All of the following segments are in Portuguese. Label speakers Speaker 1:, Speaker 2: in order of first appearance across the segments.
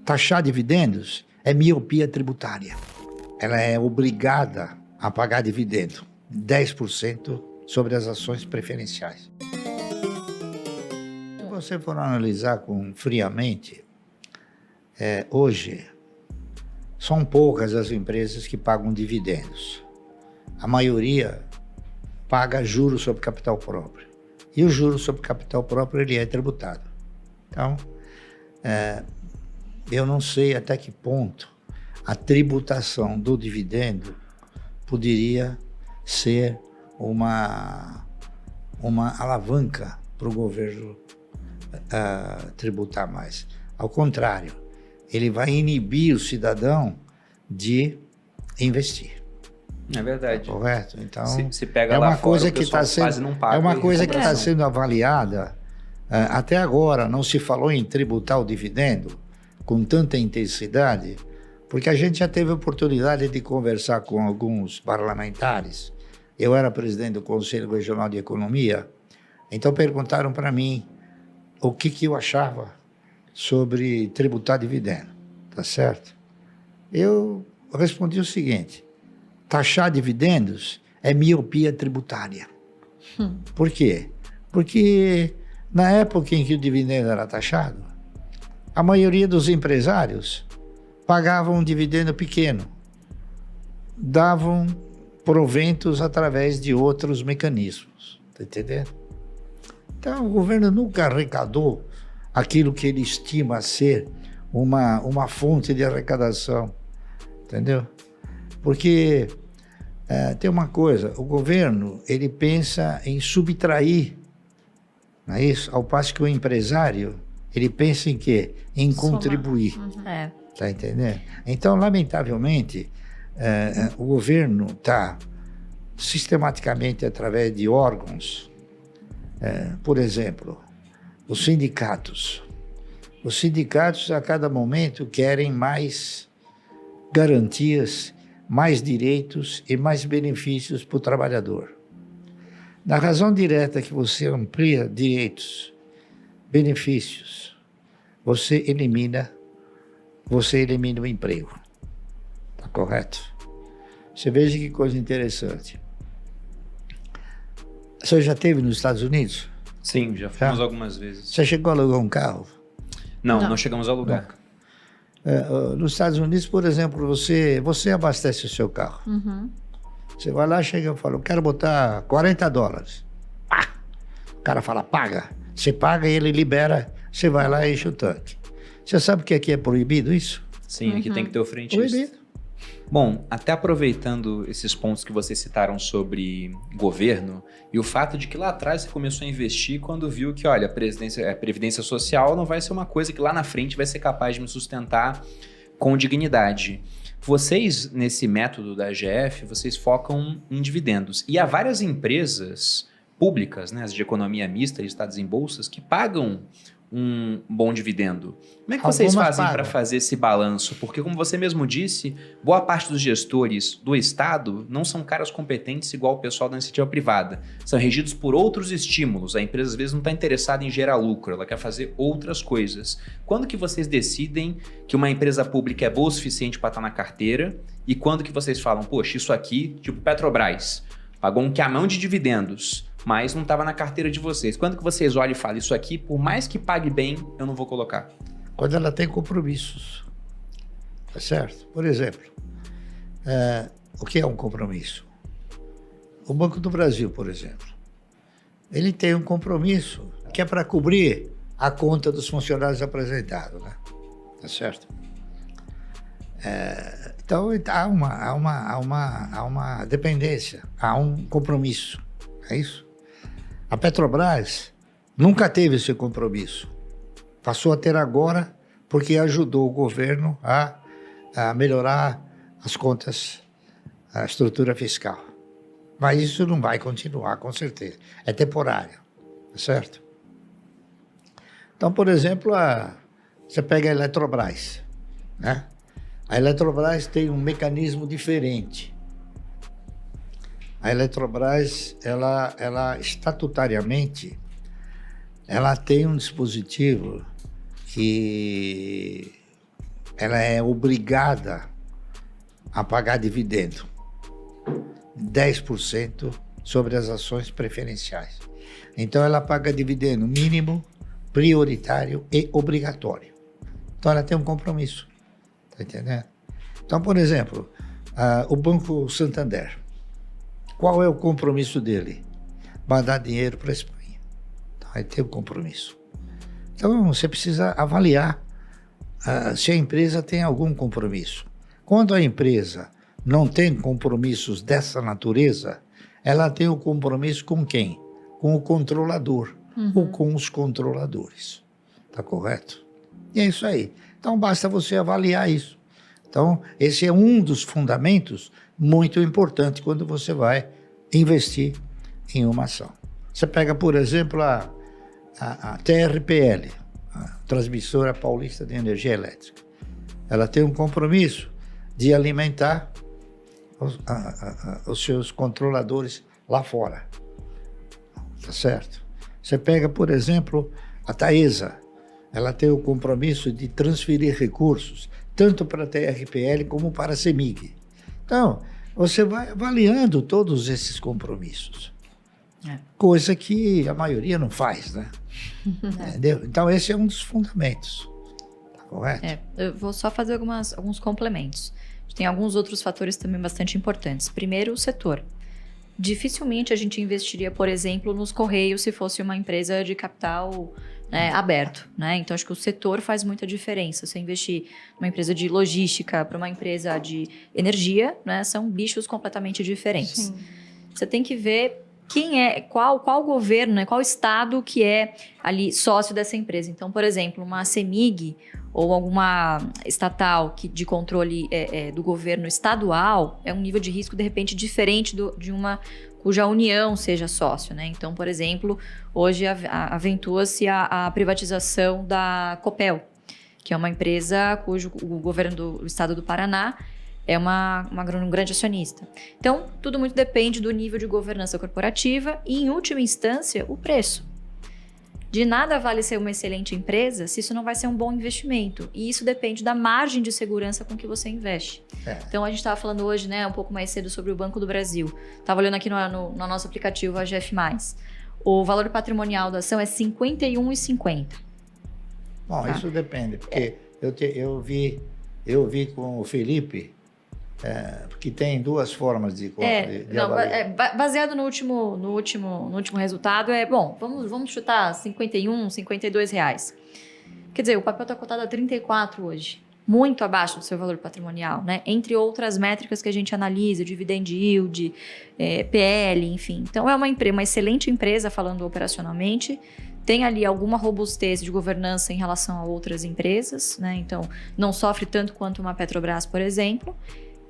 Speaker 1: taxar dividendos é miopia tributária. Ela é obrigada a pagar dividendo, 10% sobre as ações preferenciais. Se você for analisar friamente, hoje são poucas as empresas que pagam dividendos. A maioria paga juros sobre capital próprio. E o juro sobre capital próprio ele é tributado. Então, eu não sei até que ponto a tributação do dividendo poderia ser uma alavanca para o governo tributar mais. Ao contrário, ele vai inibir o cidadão de investir.
Speaker 2: É verdade.
Speaker 1: Correto? Então,
Speaker 2: se pega lá fora, o pessoal quase não paga.
Speaker 1: É uma coisa que está sendo avaliada. Até agora não se falou em tributar o dividendo com tanta intensidade, porque a gente já teve a oportunidade de conversar com alguns parlamentares. Eu era presidente do Conselho Regional de Economia, então perguntaram para mim o que eu achava sobre tributar dividendo, tá certo? Eu respondi o seguinte: taxar dividendos é miopia tributária. Por quê? Porque na época em que o dividendo era taxado, a maioria dos empresários pagavam um dividendo pequeno, davam proventos através de outros mecanismos, tá entendendo? Então, o governo nunca arrecadou aquilo que ele estima ser uma fonte de arrecadação, entendeu? Porque tem uma coisa, o governo, ele pensa em subtrair, não é isso? Ao passo que o empresário, ele pensa em quê? Em contribuir. Tá entendendo? Então, lamentavelmente, o governo está sistematicamente através de órgãos, por exemplo, os sindicatos. Os sindicatos, a cada momento, querem mais garantias, mais direitos e mais benefícios para o trabalhador. Na razão direta que você amplia direitos, benefícios, você elimina o emprego. Tá correto? Você veja que coisa interessante. Você já esteve nos Estados Unidos?
Speaker 2: Sim, já fomos algumas vezes.
Speaker 1: Você chegou a alugar um carro?
Speaker 2: Não chegamos a alugar.
Speaker 1: Nos Estados Unidos, por exemplo, você abastece o seu carro. Você vai lá, chega e fala, eu quero botar $40. O cara fala, paga. Você paga e ele libera, você vai lá e enche o tanque. Você sabe que aqui é proibido isso?
Speaker 2: Sim, aqui tem que ter o frentista.
Speaker 1: Proibido.
Speaker 2: Bom, até aproveitando esses pontos que vocês citaram sobre governo e o fato de que lá atrás você começou a investir quando viu que, olha, a Previdência Social não vai ser uma coisa que lá na frente vai ser capaz de me sustentar com dignidade. Vocês, nesse método da AGF, vocês focam em dividendos. E há várias empresas públicas, né, as de economia mista, listadas em bolsas, que pagam um bom dividendo. Como é que vocês fazem para fazer esse balanço? Porque, como você mesmo disse, boa parte dos gestores do Estado não são caras competentes igual o pessoal da iniciativa privada. São regidos por outros estímulos. A empresa, às vezes, não está interessada em gerar lucro, ela quer fazer outras coisas. Quando que vocês decidem que uma empresa pública é boa o suficiente para estar na carteira? E quando que vocês falam, poxa, isso aqui, tipo Petrobras, pagou um camão de dividendos, mas não estava na carteira de vocês. Quando que vocês olham e falam, isso aqui, por mais que pague bem, eu não vou colocar?
Speaker 1: Quando ela tem compromissos, tá certo? Por exemplo, o que é um compromisso? O Banco do Brasil, por exemplo, ele tem um compromisso que é para cobrir a conta dos funcionários apresentados, né? Tá certo? Então, há uma dependência, há um compromisso, é isso? A Petrobras nunca teve esse compromisso. Passou a ter agora porque ajudou o governo a melhorar as contas, a estrutura fiscal. Mas isso não vai continuar, com certeza. É temporário, tá certo? Então, por exemplo, você pega a Eletrobras, né? A Eletrobras tem um mecanismo diferente. A Eletrobras, ela estatutariamente, ela tem um dispositivo que ela é obrigada a pagar dividendo. 10% sobre as ações preferenciais. Então, ela paga dividendo mínimo, prioritário e obrigatório. Então, ela tem um compromisso. Está entendendo? Então, por exemplo, o Banco Santander. Qual é o compromisso dele? Mandar dinheiro para a Espanha. Então, ele tem um compromisso. Então, você precisa avaliar se a empresa tem algum compromisso. Quando a empresa não tem compromissos dessa natureza, ela tem o compromisso com quem? Com o controlador ou com os controladores. Está correto? E é isso aí. Então, basta você avaliar isso. Então, esse é um dos fundamentos muito importante quando você vai investir em uma ação. Você pega, por exemplo, a TRPL, a Transmissora Paulista de Energia Elétrica. Ela tem um compromisso de alimentar os seus controladores lá fora. Tá certo? Você pega, por exemplo, a Taesa. Ela tem o compromisso de transferir recursos, tanto para a TRPL como para a CEMIG. Então, você vai avaliando todos esses compromissos. Coisa que a maioria não faz, né? Entendeu? Então, esse é um dos fundamentos. Tá correto?
Speaker 3: Eu vou só fazer alguns complementos. Tem alguns outros fatores também bastante importantes. Primeiro, o setor. Dificilmente a gente investiria, por exemplo, nos Correios se fosse uma empresa de capital aberto, né? Então, acho que o setor faz muita diferença. Você investir numa empresa de logística para uma empresa de energia, né? São bichos completamente diferentes. Sim. Você tem que ver qual governo, né? Qual estado que é ali sócio dessa empresa. Então, por exemplo, uma CEMIG ou alguma estatal de controle do governo estadual é um nível de risco, de repente, diferente de uma cuja União seja sócio, né? Então, por exemplo, hoje aventua-se a privatização da Copel, que é uma empresa cujo o governo do estado do Paraná é um grande acionista. Então, tudo muito depende do nível de governança corporativa e, em última instância, o preço. De nada vale ser uma excelente empresa se isso não vai ser um bom investimento. E isso depende da margem de segurança com que você investe. Então, a gente estava falando hoje, né, um pouco mais cedo sobre o Banco do Brasil. Estava olhando aqui no nosso aplicativo, a GF+. O valor patrimonial da ação é R$ 51,50.
Speaker 1: Bom, isso depende, porque eu vi com o Felipe que tem duas formas de avaliar.
Speaker 3: Baseado no último resultado, vamos chutar 51, 52 reais. Quer dizer, o papel está cotado a 34 hoje, muito abaixo do seu valor patrimonial, né? Entre outras métricas que a gente analisa, dividend yield, PL, enfim. Então, é uma excelente empresa, falando operacionalmente, tem ali alguma robustez de governança em relação a outras empresas, né? Então, não sofre tanto quanto uma Petrobras, por exemplo.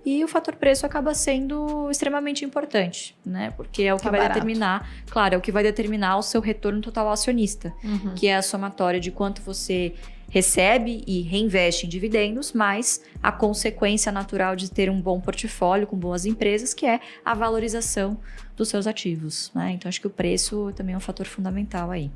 Speaker 3: E o fator preço acaba sendo extremamente importante, né? Porque é o que vai determinar, claro, é o que vai determinar o seu retorno total ao acionista, que é a somatória de quanto você recebe e reinveste em dividendos, mais a consequência natural de ter um bom portfólio com boas empresas, que é a valorização dos seus ativos, né? Então, acho que o preço também é um fator fundamental aí.